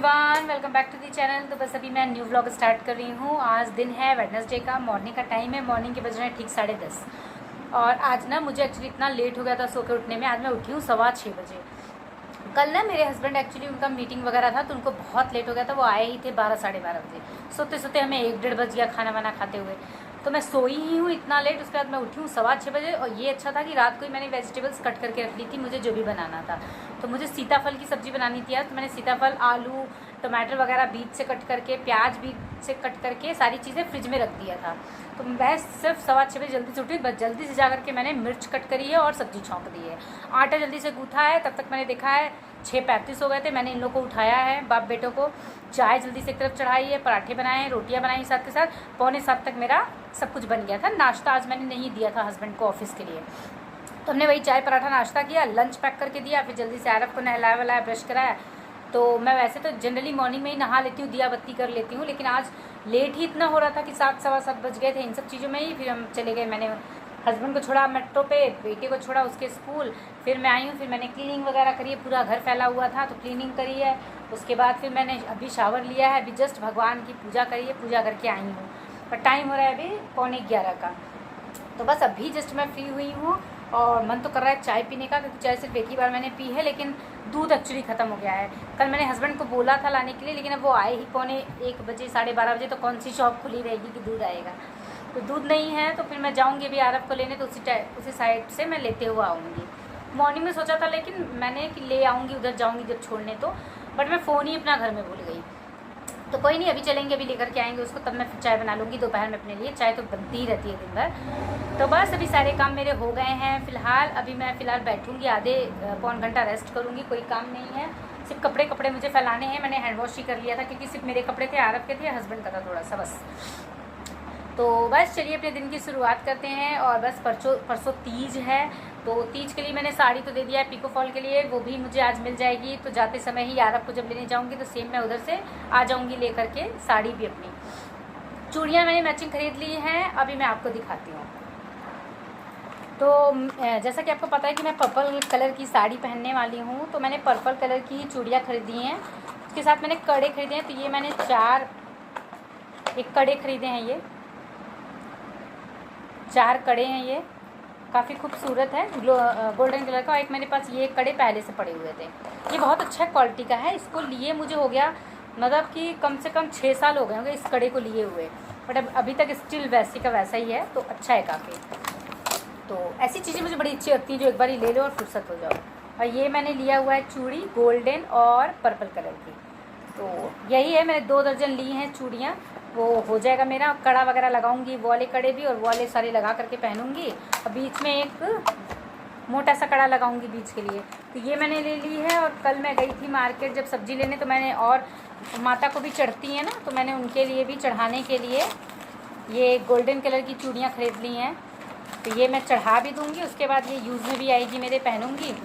Everyone, welcome back to the channel. तो बस अभी मैं न्यू व्लॉग स्टार्ट कर रही हूँ। आज दिन है वेडनेसडे का, मॉर्निंग का टाइम है। मॉर्निंग के बज रहे हैं ठीक 10:30। और आज ना मुझे एक्चुअली इतना लेट हो गया था सो के उठने में। आज मैं उठी हूँ 6:15 बजे। कल ना मेरे हस्बैंड एक्चुअली उनका मीटिंग वगैरह था तो उनको बहुत लेट हो गया था। वो आए ही थे 12 साढ़े 12 बजे। सोते सोते हमें 1-1:30 बज गया खाना वाना खाते हुए। तो मैं सोई ही हूँ इतना लेट। उसके बाद मैं उठी हूँ 6:15 बजे। और ये अच्छा था कि रात को ही मैंने वेजिटेबल्स कट करके रख ली थी, मुझे जो भी बनाना था। तो मुझे सीताफल की सब्ज़ी बनानी थी आज। तो मैंने सीताफल, आलू, टमाटर वगैरह बीच से कट करके, प्याज बीच से कट करके सारी चीज़ें फ्रिज में रख दिया था। तो मैं सिर्फ 6:15 बजे जल्दी से उठी। बस जल्दी से जा करके मैंने मिर्च कट करी है और सब्ज़ी छौंक दी है। आटा जल्दी से गूँथा है। तब तक मैंने देखा है 6:35 हो गए थे। मैंने इन लोगों को उठाया है, बाप बेटों को। चाय जल्दी से एक तरफ चढ़ाई है, पराठे बनाए हैं, रोटियां बनाई साथ के साथ। 6:45 तक मेरा सब कुछ बन गया था। नाश्ता आज मैंने नहीं दिया था हस्बैंड को ऑफिस के लिए, तो हमने वही चाय पराठा नाश्ता किया, लंच पैक करके दिया। फिर जल्दी से आरफ को नहलाया वहलाया, ब्रश कराया। तो मैं वैसे तो जनरली मॉर्निंग में ही नहा लेती हूँ, दिया बत्ती कर लेती हूँ, लेकिन आज लेट ही इतना हो रहा था कि 7 सवा 7 बज गए थे इन सब चीज़ों में ही। फिर हम चले गए। मैंने हस्बैंड को छोड़ा मेट्रो पे, बेटे को छोड़ा उसके स्कूल। फिर मैं आई हूँ। फिर मैंने क्लीनिंग वगैरह करी है, पूरा घर फैला हुआ था तो क्लीनिंग करी है। उसके बाद फिर मैंने अभी शावर लिया है, अभी जस्ट भगवान की पूजा करी है, पूजा करके आई हूँ। पर टाइम हो रहा है अभी 11:45 का। तो बस अभी जस्ट मैं फ्री हुई हूँ और मन तो कर रहा है चाय पीने का, क्योंकि चाय सिर्फ एक ही बार मैंने पी है। लेकिन दूध एक्चुअली ख़त्म हो गया है। कल मैंने हस्बैंड को बोला था लाने के लिए, लेकिन अब वो आए ही 1:45 बजे, 12:30 बजे। तो कौन सी शॉप खुली रहेगी कि दूध आएगा। तो दूध नहीं है तो फिर मैं जाऊँगी अभी आरफ को लेने। तो उसी साइड से मैं लेते हुए आऊँगी। मॉर्निंग में सोचा था लेकिन मैंने कि ले आऊँगी, उधर जाऊँगी जब छोड़ने। तो बट मैं फ़ोन ही अपना घर में भूल गई। तो कोई नहीं, अभी चलेंगे, अभी लेकर के आएंगे उसको, तब मैं फिर चाय बना लूँगी दोपहर में अपने लिए। चाय तो बनती ही रहती है दिन भर। तो बस अभी सारे काम मेरे हो गए हैं फ़िलहाल। अभी मैं फ़िलहाल बैठूँगी, आधे पौन घंटा रेस्ट करूँगी। कोई काम नहीं है, सिर्फ कपड़े मुझे फैलाने हैं। मैंने हैंड वॉश ही कर लिया था क्योंकि सिर्फ मेरे कपड़े थे, आरफ के थे, हस्बैंड का था थोड़ा सा बस। तो बस चलिए अपने दिन की शुरुआत करते हैं। और बस परसों तीज है, तो तीज के लिए मैंने साड़ी तो दे दिया है पिको फॉल के लिए, वो भी मुझे आज मिल जाएगी। तो जाते समय ही आरफ को जब लेने जाऊंगी तो सेम मैं उधर से आ जाऊंगी लेकर के साड़ी भी अपनी। चूड़ियाँ मैंने मैचिंग खरीद ली हैं, अभी मैं आपको दिखाती हूँ। तो जैसा कि आपको पता है कि मैं पर्पल कलर की साड़ी पहनने वाली हूँ, तो मैंने पर्पल कलर की चूड़ियाँ खरीदी हैं। उसके साथ मैंने कड़े खरीदे हैं। तो ये मैंने एक कड़े खरीदे हैं, ये 4 कड़े हैं। ये काफ़ी खूबसूरत है, गोल्डन कलर का। एक मेरे पास ये कड़े पहले से पड़े हुए थे। ये बहुत अच्छा क्वालिटी का है। इसको लिए मुझे हो गया मतलब कि कम से कम 6 साल हो गए होंगे इस कड़े को लिए हुए। बट अब अभी तक स्टिल वैसे का वैसा ही है, तो अच्छा है काफ़ी। तो ऐसी चीज़ें मुझे बड़ी अच्छी लगती हैं जो एक बार ही ले लो और फुर्सत हो जाओ। और ये मैंने लिया हुआ है चूड़ी गोल्डन और पर्पल कलर की। तो यही है, मैंने 2 दर्जन ली हैं चूड़ियाँ। वो हो जाएगा मेरा। कड़ा वगैरह लगाऊंगी, वो वाले कड़े भी और वो वाले सारे लगा करके पहनूंगी। और बीच में एक मोटा सा कड़ा लगाऊंगी बीच के लिए। तो ये मैंने ले ली है। और कल मैं गई थी मार्केट जब सब्ज़ी लेने, तो मैंने, और माता को भी चढ़ती है ना, तो मैंने उनके लिए भी चढ़ाने के लिए ये गोल्डन कलर की चूड़ियाँ खरीद ली हैं। तो ये मैं चढ़ा भी दूँगी, उसके बाद ये यूज़ में भी आएगी, मेरे पहनूँगी।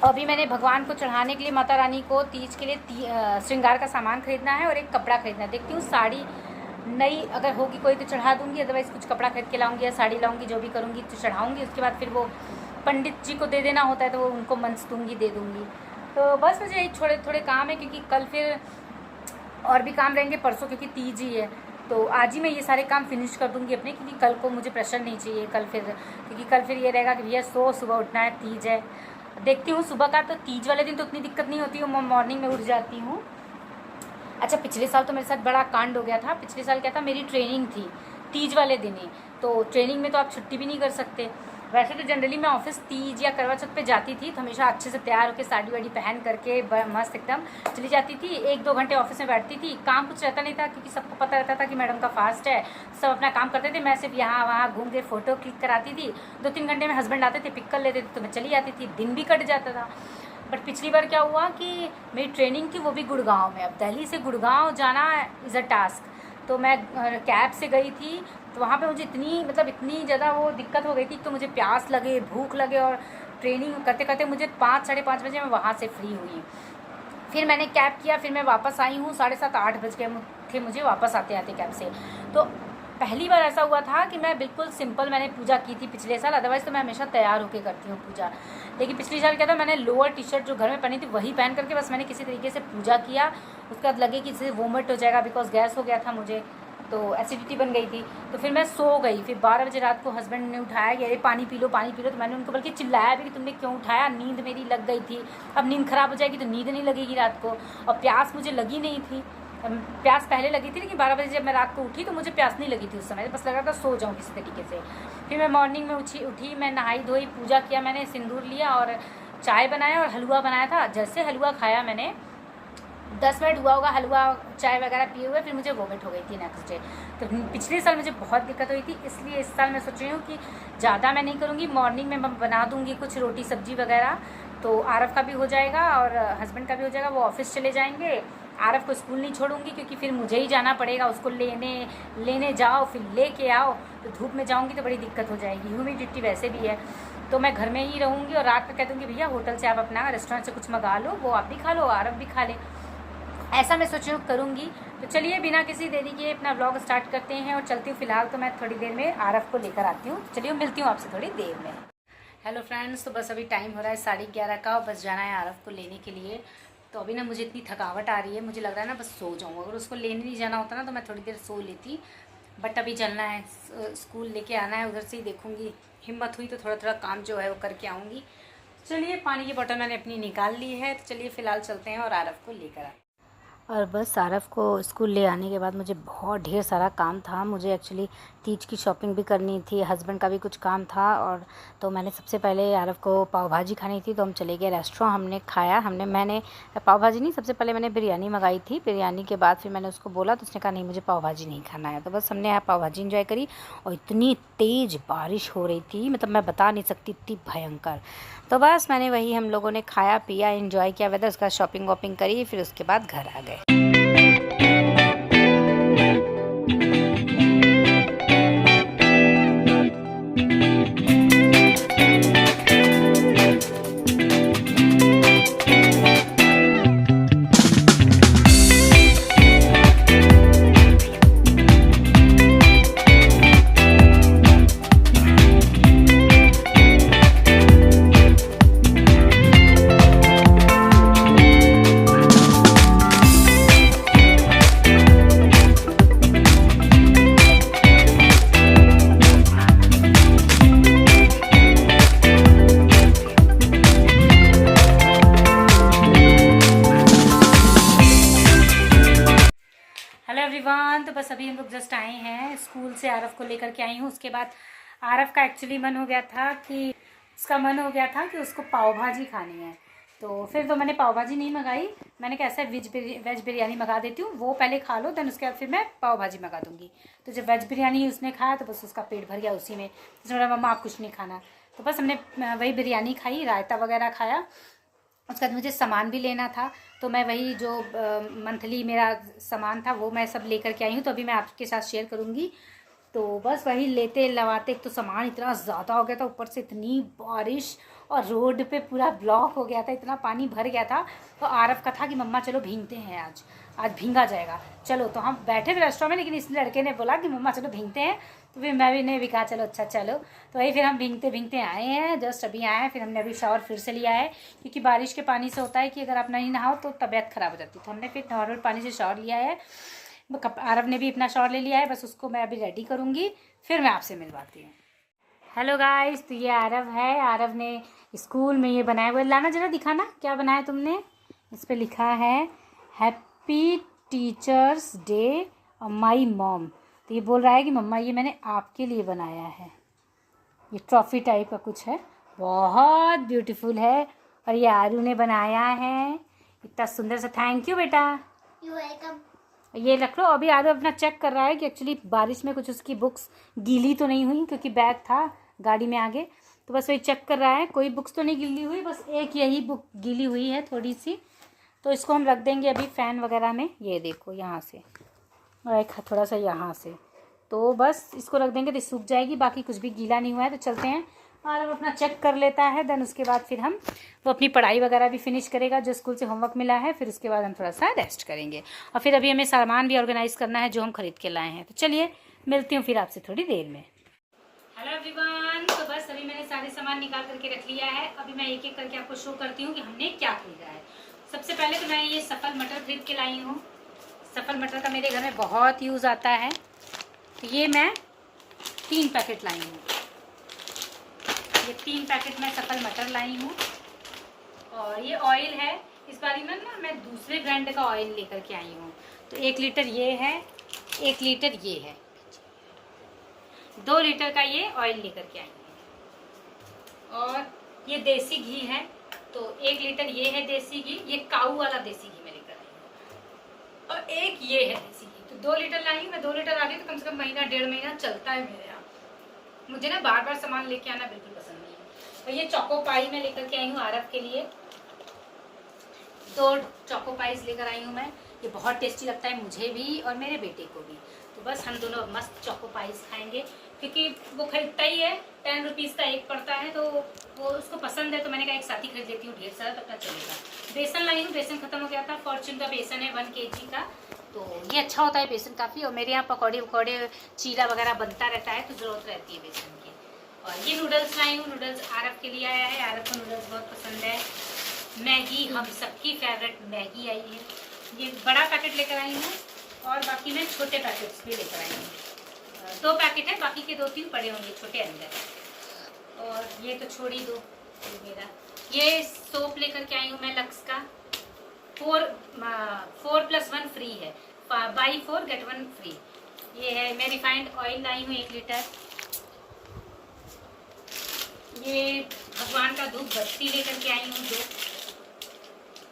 अभी मैंने भगवान को चढ़ाने के लिए, माता रानी को तीज के लिए श्रृंगार का सामान खरीदना है और एक कपड़ा खरीदना है। देखती हूँ साड़ी नई अगर होगी कोई तो चढ़ा दूँगी, अदरवाइज़ कुछ कपड़ा खरीद के लाऊंगी या साड़ी लाऊंगी, जो भी करूँगी तो चढ़ाऊँगी। उसके बाद फिर वो पंडित जी को दे देना होता है तो वो उनको मंस दूँगी, दे दूँगी। तो बस मुझे यही थोड़े थोड़े काम है, क्योंकि कल फिर और भी काम रहेंगे परसों, क्योंकि तीज ही है। तो आज ही मैं ये सारे काम फिनिश कर दूँगी अपने, क्योंकि कल को मुझे प्रेशर नहीं चाहिए कल फिर, क्योंकि कल फिर ये रहेगा कि भैया सुबह उठना है, तीज है। देखती हूँ सुबह का, तो तीज वाले दिन तो उतनी दिक्कत नहीं होती है, मैं मॉर्निंग में उठ जाती हूँ। अच्छा, पिछले साल तो मेरे साथ बड़ा कांड हो गया था। पिछले साल क्या था, मेरी ट्रेनिंग थी तीज वाले दिन ही। तो ट्रेनिंग में तो आप छुट्टी भी नहीं कर सकते। वैसे तो जनरली मैं ऑफिस तीज या करवा चौथ पे जाती थी, तो हमेशा अच्छे से तैयार होकर साड़ी वाड़ी पहन करके मस्त एकदम चली जाती थी। 1-2 घंटे ऑफिस में बैठती थी। काम कुछ रहता नहीं था, क्योंकि सबको पता रहता था कि मैडम का फास्ट है, सब अपना काम करते थे। मैं सिर्फ यहाँ वहाँ घूम के फ़ोटो क्लिक कराती थी। 2-3 घंटे में हस्बैंड आते थे, पिक कर लेते थे, तो मैं चली जाती थी, दिन भी कट जाता था। बट पिछली बार क्या हुआ कि मेरी ट्रेनिंग थी वो भी गुड़गांव में। अब दिल्ली से गुड़गांव जाना इज़ अ टास्क। तो मैं कैब से गई थी, तो वहाँ पे मुझे इतनी ज़्यादा वो दिक्कत हो गई थी। तो मुझे प्यास लगे, भूख लगे, और ट्रेनिंग करते करते मुझे 5 साढ़े 5 बजे मैं वहाँ से फ्री हुई। फिर मैंने कैब किया, फिर मैं वापस आई हूँ 7:30-8 बज गए थे मुझे वापस आते आते कैब से। तो पहली बार ऐसा हुआ था कि मैं बिल्कुल सिंपल मैंने पूजा की थी पिछले साल, अदरवाइज़ तो मैं हमेशा तैयार होकर करती हूँ पूजा। लेकिन पिछले साल क्या था, मैंने लोअर टी शर्ट जो घर में पहनी थी वही पहन करके बस मैंने किसी तरीके से पूजा किया। उसके बाद लगे कि इससे वोमिट हो जाएगा, बिकॉज गैस हो गया था मुझे, तो एसिडिटी बन गई थी। तो फिर मैं सो गई। फिर 12 बजे रात को हस्बैंड ने उठाया कि अरे पानी पी लो पानी पी लो। तो मैंने उनको बल्कि चिल्लाया भी कि तुमने क्यों उठाया, नींद मेरी लग गई थी। अब नींद ख़राब हो जाएगी तो नींद नहीं लगेगी रात को, और प्यास मुझे लगी नहीं थी। प्यास पहले लगी थी, लेकिन 12 बजे जब मैं रात को उठी तो मुझे प्यास नहीं लगी थी उस समय, बस लगा था सो जाऊँ किसी तरीके से। फिर मैं मॉर्निंग में उठी, मैं नहाई धोई, पूजा किया, मैंने सिंदूर लिया और चाय बनाया और हलवा बनाया था। जैसे हलवा खाया मैंने, 10 मिनट हुआ होगा हलवा चाय वगैरह पिए हुए, फिर मुझे वोमिट हो गई थी नेक्स्ट डे। तो पिछले साल मुझे बहुत दिक्कत हुई थी, इसलिए इस साल मैं सोच रही हूँ कि ज़्यादा मैं नहीं करूँगी, मॉर्निंग में मैं बना दूँगी कुछ रोटी सब्जी वगैरह, तो आरव का भी हो जाएगा और हस्बैंड का भी हो जाएगा। वो ऑफिस चले जाएंगे, आरव को स्कूल नहीं छोड़ूंगी क्योंकि फिर मुझे ही जाना पड़ेगा उसको लेने जाओ फिर लेके आओ, तो धूप में जाऊँगी तो बड़ी दिक्कत हो जाएगी, ह्यूमिडिटी वैसे भी है। तो मैं घर में ही रहूँगी और रात में कह दूँगी भैया होटल से आप अपना रेस्टोरेंट से कुछ मंगा लो, वो आप भी खा लो आरव भी खा ले, ऐसा मैं सोच रही हूँ करूँगी। तो चलिए बिना किसी देरी के अपना व्लॉग स्टार्ट करते हैं और चलती हूँ। फिलहाल तो मैं थोड़ी देर में आरव को लेकर आती हूँ, चलिए मिलती हूँ आपसे थोड़ी देर में। हेलो फ्रेंड्स, तो बस अभी टाइम हो रहा है 11:30 का, बस जाना है आरव को लेने के लिए। तो अभी ना मुझे इतनी थकावट आ रही है, मुझे लग रहा है ना बस सो जाऊँ। अगर उसको लेने नहीं जाना होता ना तो मैं थोड़ी देर सो लेती, बट अभी चलना है, स्कूल लेके आना है, उधर से ही देखूँगी। हिम्मत हुई तो थोड़ा थोड़ा काम जो है वो करके आऊँगी। चलिए पानी की बोतल मैंने अपनी निकाल ली है, तो चलिए फ़िलहाल चलते हैं और आरव को लेकर आते हैं। और बस आरव को स्कूल ले आने के बाद मुझे बहुत ढेर सारा काम था। मुझे एक्चुअली तीज की शॉपिंग भी करनी थी, हस्बैंड का भी कुछ काम था, और तो मैंने सबसे पहले आरव को पाव भाजी खानी थी, तो हम चले गए रेस्टोरेंट, हमने खाया। मैंने पाव भाजी नहीं, सबसे पहले मैंने बिरयानी मंगाई थी। बिरयानी के बाद फिर मैंने उसको बोला तो उसने कहा नहीं मुझे पाव भाजी नहीं खाना है, तो बस हमने यहाँ पाव भाजी इंजॉय करी। और इतनी तेज़ बारिश हो रही थी, मतलब मैं बता नहीं सकती, इतनी भयंकर। तो बस मैंने वही हम लोगों ने खाया पिया एंजॉय किया वेदर, उसका शॉपिंग वॉपिंग करी, फिर उसके बाद घर आ गए। तो बस अभी हम लोग जस्ट आए हैं स्कूल से, आरव को लेकर के आई हूँ। उसके बाद आरव का एक्चुअली मन हो गया था कि उसको पाव भाजी खानी है, तो फिर तो मैंने पाव भाजी नहीं मंगाई। मैंने कैसा वेज बिरयानी मंगा देती हूँ, वो पहले खा लो, देन उसके बाद फिर मैं पाव भाजी मंगा दूँगी। तो जब वेज बिरयानी उसने खाया तो बस उसका पेट भर गया उसी में। उसने बोला मम्मा आप कुछ नहीं खाना, तो बस हमने वही बिरयानी खाई, रायता वगैरह खाया। उसके बाद मुझे सामान भी लेना था, तो मैं वही जो मंथली मेरा सामान था वो मैं सब लेकर के आई हूँ, तो अभी मैं आपके साथ शेयर करूँगी। तो बस वही लेते लवाते, एक तो सामान इतना ज़्यादा हो गया था, ऊपर से इतनी बारिश और रोड पे पूरा ब्लॉक हो गया था, इतना पानी भर गया था। तो आरव का था कि मम्मा चलो भीगते हैं, आज भींगा जाएगा। चलो, तो हम बैठे थे रेस्टोरेंट में, लेकिन इस लड़के ने बोला कि मम्मा चलो भीगते हैं, तो फिर मैं भी ने भी कहा चलो अच्छा चलो। तो वही फिर हम भीगते भीगते आए हैं, जस्ट अभी आए हैं। फिर हमने अभी शावर फिर से लिया है, क्योंकि बारिश के पानी से होता है कि अगर आप नहीं नहाओ तो तबीयत ख़राब हो जाती है। तो हमने फिर नॉर्मल पानी से शावर लिया है। आरव ने भी अपना शावर ले लिया है, बस उसको मैं अभी रेडी करूँगी, फिर मैं आपसे मिलवाती हूँ। हेलो गाइस, तो ये आरव है। आरव ने स्कूल में ये बनाया हुआ, लाना जरा दिखाना क्या बनाया तुमने। इस पर लिखा है happy teachers day my mom. तो ये बोल रहा है कि मम्मा ये मैंने आपके लिए बनाया है। ये ट्रॉफी टाइप का कुछ है, बहुत ब्यूटीफुल है, और ये आरू ने बनाया है इतना सुंदर सा। थैंक यू बेटा, यू वेलकम। ये रख लो। अभी आरू अपना चेक कर रहा है कि एक्चुअली बारिश में कुछ उसकी बुक्स गीली तो नहीं हुई, क्योंकि बैग था गाड़ी में आगे, तो बस वही चेक कर रहा है। कोई बुक्स तो नहीं गीली हुई, बस एक यही बुक गीली हुई है थोड़ी सी, तो इसको हम रख देंगे अभी फ़ैन वगैरह में। ये देखो यहाँ से, और एक थोड़ा सा यहाँ से, तो बस इसको रख देंगे तो सूख जाएगी, बाकी कुछ भी गीला नहीं हुआ है। तो चलते हैं, और अब अपना चेक कर लेता है, देन उसके बाद फिर वो अपनी पढ़ाई वगैरह भी फिनिश करेगा जो स्कूल से होमवर्क मिला है। फिर उसके बाद हम थोड़ा सा रेस्ट करेंगे, और फिर अभी हमें सामान भी ऑर्गेनाइज़ करना है जो हम ख़रीद के लाए हैं। तो चलिए मिलती हूँ फिर आपसे थोड़ी देर में। हेलो एवरीवन, तो बस अभी मैंने सारे सामान निकाल करके रख लिया है। अभी मैं एक एक करके आपको शो करती हूँ कि हमने क्या खरीदा है। सबसे पहले तो मैं ये सफल मटर खरीद के लाई हूँ। सफल मटर का मेरे घर में बहुत यूज़ आता है। तो ये मैं 3 पैकेट लाई हूँ। ये 3 पैकेट मैं सफल मटर लाई हूँ। और ये ऑयल है, इस बारी में ना मैं दूसरे ब्रांड का ऑयल लेकर के आई हूँ। तो 1 लीटर ये है, 1 लीटर ये है, 2 लीटर का ये ऑयल लेकर के आई हूँ। और ये देसी घी है, तो 1 लीटर ये है देसी घी, ये काऊ वाला देसी घी मैं लेकर आई हूँ। और एक ये है देसी घी, तो 2 लीटर लाई हूँ मैं। 2 लीटर आ गई तो कम से कम महीना 1.5 महीना चलता है मेरे यहाँ। मुझे ना बार बार सामान लेके आना बिल्कुल पसंद नहीं है। तो ये चोको पाई मैं लेकर के आई हूँ आरव के लिए। 2 चोको पाइस लेकर आई हूँ मैं। ये बहुत टेस्टी लगता है मुझे भी और मेरे बेटे को भी। तो बस हम दोनों मस्त चोको पाइस खाएंगे, क्योंकि वो खरीदता ही है, 10 रुपीज़ का एक पड़ता है, तो वो उसको पसंद है। तो मैंने कहा एक साथ ही खरीद लेती हूँ, ढेर सारा तो अपना चलेगा। बेसन लाई हूँ, बेसन खत्म हो गया था। फॉर्चून का बेसन है 1 kg का, तो ये अच्छा होता है बेसन काफ़ी। और मेरे यहाँ पकौड़े वकौड़े चीला वगैरह बनता रहता है, तो ज़रूरत रहती है बेसन की। और ये नूडल्स लाई हूँ, नूडल्स आरव के लिए आया है। आरव को नूडल्स बहुत पसंद है। मैगी, हम सबकी फेवरेट मैगी आई है। ये बड़ा पैकेट लेकर आई हूँ और बाकी मैं छोटे पैकेट्स भी लेकर आई हूँ। 2 पैकेट है, बाकी के 2-3 पड़े होंगे छोटे अंदर। और ये तो छोड़ ही दो मेरा। ये सोप लेकर के आई हूँ मैं लक्स का। 4+1 फ्री है, बाई 4 गेट 1 फ्री। ये है। मैं रिफाइंड ऑयल लाई हूँ 1 लीटर। ये भगवान का धूप बत्ती लेकर के आई हूँ 2।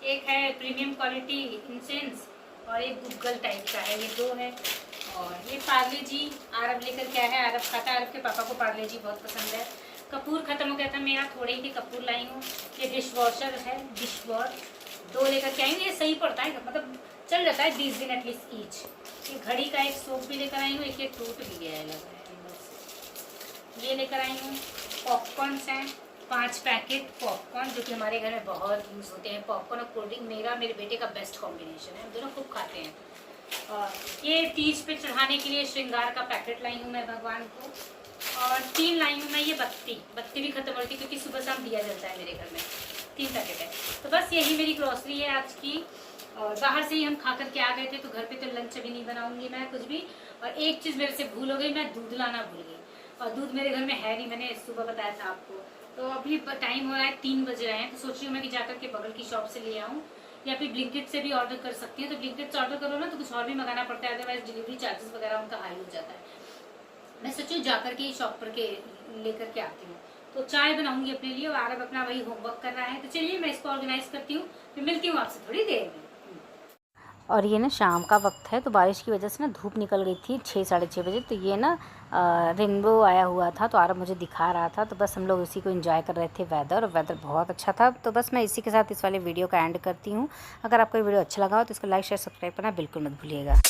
एक है प्रीमियम क्वालिटी इंसेंस और एक गूगल टाइप का है, ये 2 है। और ये पार्ले जी आरव लेकर के आया है। आरव खाता है, आरव के पापा को पार्ले जी बहुत पसंद है। कपूर खत्म हो गया था मेरा, थोड़े ही कपूर लाई हूँ। ये डिश वॉशर है, डिश वॉश 2 लेकर के आई हूँ। ये सही पड़ता है, मतलब चल जाता है 20 दिन एटलीस्ट ईच। ये घड़ी का एक सोप भी लेकर आई हूँ। एक ये टूट भी गया है लग रहा है अंदर से। ये लेकर आई हूँ। पॉपकॉर्न्स हैं 5 पैकेट पॉपकॉर्न, जो कि हमारे घर में बहुत यूज़ होते हैं। पॉपकॉर्न और कोल्ड ड्रिंक मेरा मेरे बेटे का बेस्ट कॉम्बिनेशन है, हम दोनों खूब खाते हैं। और ये तीज पे चढ़ाने के लिए श्रृंगार का पैकेट लाई हूँ मैं भगवान को। और 3 लाई हूँ मैं ये बत्ती भी खत्म हो रही थी, क्योंकि सुबह शाम दिया जाता है मेरे घर में। 3 पैकेट है। तो बस यही मेरी ग्रॉसरी है आज की। और बाहर से ही हम खा करके आ गए थे, तो घर पे तो लंच अभी नहीं बनाऊंगी मैं कुछ भी। और एक चीज़ मेरे से भूल हो गई, मैं दूध लाना भूल गई। और दूध मेरे घर में है नहीं, मैंने सुबह बताया था आपको। तो अभी टाइम हो रहा है 3 बज रहे हैं, तो सोच रही हूँ मैं कि जाकर के बगल की शॉप से ले आऊँ, या फिर ब्लिंकिट से भी ऑर्डर कर सकती हूँ। तो ब्लिंकिट से ऑर्डर करो ना तो कुछ और भी मंगाना पड़ता है, अदरवाइज डिलीवरी चार्जेस वगैरह उनका हाई हो जाता है। मैं सोची हूँ जाकर के शॉप पर के लेकर के आती हूँ। तो चाय बनाऊंगी अपने लिए और आरव अपना वही होमवर्क कर रहा है। तो चलिए मैं इसको ऑर्गेनाइज करती हूँ, फिर मिलती हूँ आपसे थोड़ी देर में। और ये ना शाम का वक्त है, तो बारिश की वजह से ना धूप निकल गई थी 6 साढ़े 6 बजे। तो ये ना रेनबो आया हुआ था, तो आरव मुझे दिखा रहा था। तो बस हम लोग इसी को एंजॉय कर रहे थे। वेदर बहुत अच्छा था। तो बस मैं इसी के साथ इस वाले वीडियो का एंड करती हूँ। अगर आपको ये वीडियो अच्छा लगा हो तो इसको लाइक शेयर सब्सक्राइब करना बिल्कुल मत भूलिएगा।